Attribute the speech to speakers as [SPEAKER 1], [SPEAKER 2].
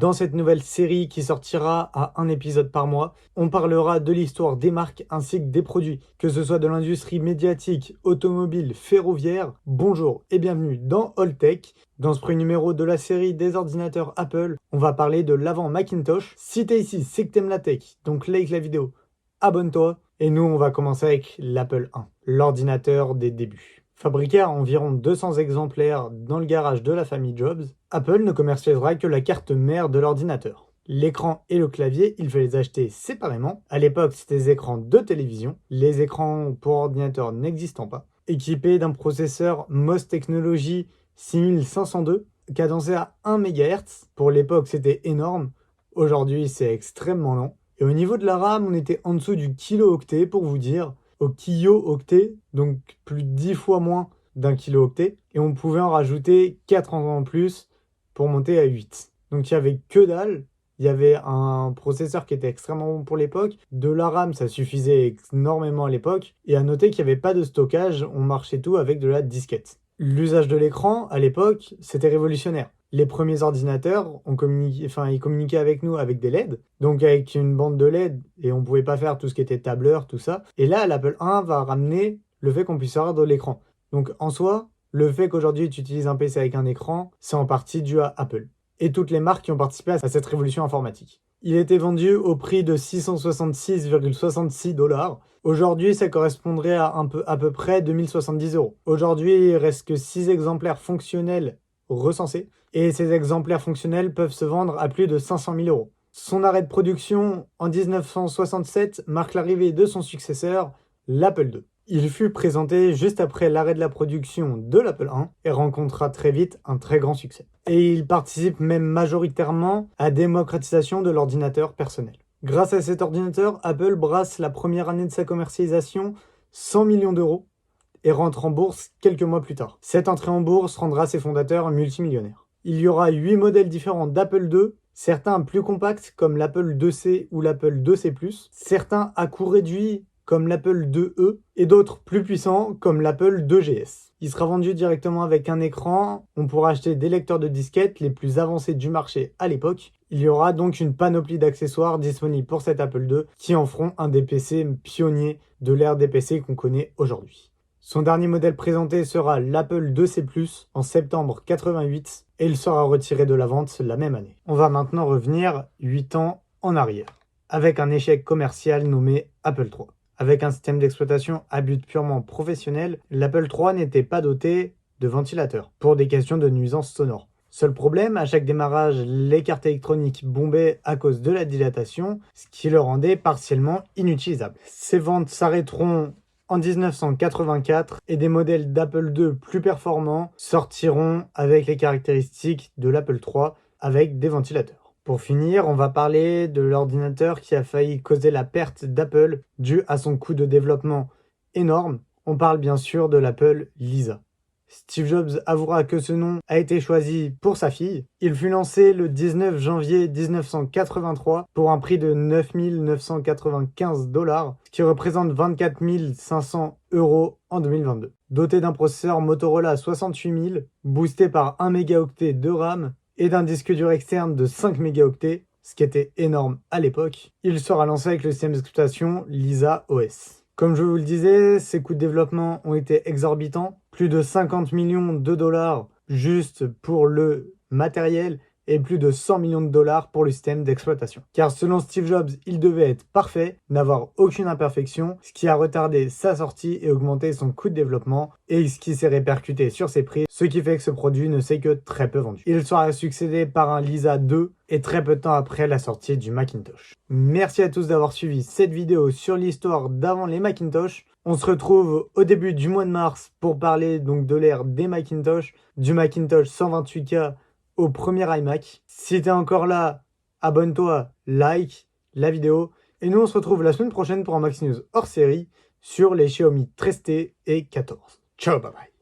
[SPEAKER 1] Dans cette nouvelle série qui sortira à un épisode par mois, on parlera de l'histoire des marques ainsi que des produits, que ce soit de l'industrie médiatique, automobile, ferroviaire. Bonjour et bienvenue dans All Tech. Dans ce premier numéro de la série des ordinateurs Apple, on va parler de l'avant Macintosh. Si t'es ici, c'est que t'aimes la tech, donc like la vidéo, abonne-toi. Et nous, on va commencer avec l'Apple I, l'ordinateur des débuts. Fabriqué à environ 200 exemplaires dans le garage de la famille Jobs, Apple ne commercialisera que la carte mère de l'ordinateur. L'écran et le clavier, il fallait les acheter séparément. À l'époque, c'était des écrans de télévision, les écrans pour ordinateur n'existant pas. Équipés d'un processeur MOS Technology 6502, cadencé à 1 MHz. Pour l'époque, c'était énorme. Aujourd'hui, c'est extrêmement lent. Et au niveau de la RAM, on était en dessous du kilo-octet pour vous dire. Au kilo-octet, donc plus de 10 fois moins d'un kilo-octet. Et on pouvait en rajouter 4 en plus pour monter à 8. Donc il n'y avait que dalle. Il y avait un processeur qui était extrêmement bon pour l'époque. De la RAM, ça suffisait énormément à l'époque. Et à noter qu'il n'y avait pas de stockage, on marchait tout avec de la disquette. L'usage de l'écran, à l'époque, c'était révolutionnaire. Les premiers ordinateurs, ils communiquaient avec nous avec des LED, donc avec une bande de LED, et on pouvait pas faire tout ce qui était tableur, tout ça. Et là, l'Apple I va ramener le fait qu'on puisse avoir de l'écran. Donc en soi, le fait qu'aujourd'hui tu utilises un PC avec un écran, c'est en partie dû à Apple. Et toutes les marques qui ont participé à cette révolution informatique. Il était vendu au prix de 666,66 $. Aujourd'hui, ça correspondrait à à peu près 2070 €. Aujourd'hui, il reste que 6 exemplaires fonctionnels recensés. Et ces exemplaires fonctionnels peuvent se vendre à plus de 500 000 €. Son arrêt de production en 1967 marque l'arrivée de son successeur, l'Apple II. Il fut présenté juste après l'arrêt de la production de l'Apple I et rencontra très vite un très grand succès. Et il participe même majoritairement à la démocratisation de l'ordinateur personnel. Grâce à cet ordinateur, Apple brasse la première année de sa commercialisation 100 millions d'euros et rentre en bourse quelques mois plus tard. Cette entrée en bourse rendra ses fondateurs multimillionnaires. Il y aura 8 modèles différents d'Apple II, certains plus compacts comme l'Apple IIc ou l'Apple IIc+, certains à coût réduit comme l'Apple IIe et d'autres plus puissants comme l'Apple IIgs. Il sera vendu directement avec un écran, on pourra acheter des lecteurs de disquettes les plus avancés du marché à l'époque. Il y aura donc une panoplie d'accessoires disponibles pour cet Apple II qui en feront un des PC pionniers de l'ère des PC qu'on connaît aujourd'hui. Son dernier modèle présenté sera l'Apple IIc+, en septembre 88 et il sera retiré de la vente la même année. On va maintenant revenir 8 ans en arrière, avec un échec commercial nommé Apple III. Avec un système d'exploitation à but purement professionnel, l'Apple III n'était pas doté de ventilateur pour des questions de nuisances sonores. Seul problème, à chaque démarrage, les cartes électroniques bombaient à cause de la dilatation, ce qui le rendait partiellement inutilisable. Ces ventes s'arrêteront en 1984 et des modèles d'Apple II plus performants sortiront avec les caractéristiques de l'Apple III avec des ventilateurs. Pour finir, on va parler de l'ordinateur qui a failli causer la perte d'Apple due à son coût de développement énorme. On parle bien sûr de l'Apple Lisa. Steve Jobs avouera que ce nom a été choisi pour sa fille. Il fut lancé le 19 janvier 1983 pour un prix de 9 995 $, ce qui représente 24 500 € en 2022. Doté d'un processeur Motorola 68000, boosté par 1 mégaoctet de RAM et d'un disque dur externe de 5 mégaoctets, ce qui était énorme à l'époque, il sera lancé avec le système d'exploitation Lisa OS. Comme je vous le disais, ses coûts de développement ont été exorbitants, plus de 50 millions de dollars juste pour le matériel et plus de 100 millions de dollars pour le système d'exploitation. Car selon Steve Jobs, il devait être parfait, n'avoir aucune imperfection, ce qui a retardé sa sortie et augmenté son coût de développement et ce qui s'est répercuté sur ses prix, ce qui fait que ce produit ne s'est que très peu vendu. Il sera succédé par un Lisa 2 et très peu de temps après la sortie du Macintosh. Merci à tous d'avoir suivi cette vidéo sur l'histoire d'avant les Macintosh. On se retrouve au début du mois de mars pour parler donc de l'ère des Macintosh, du Macintosh 128K au premier iMac. Si t'es encore là, abonne-toi, like la vidéo. Et nous on se retrouve la semaine prochaine pour un Max News hors série sur les Xiaomi 13T et 14. Ciao, bye bye.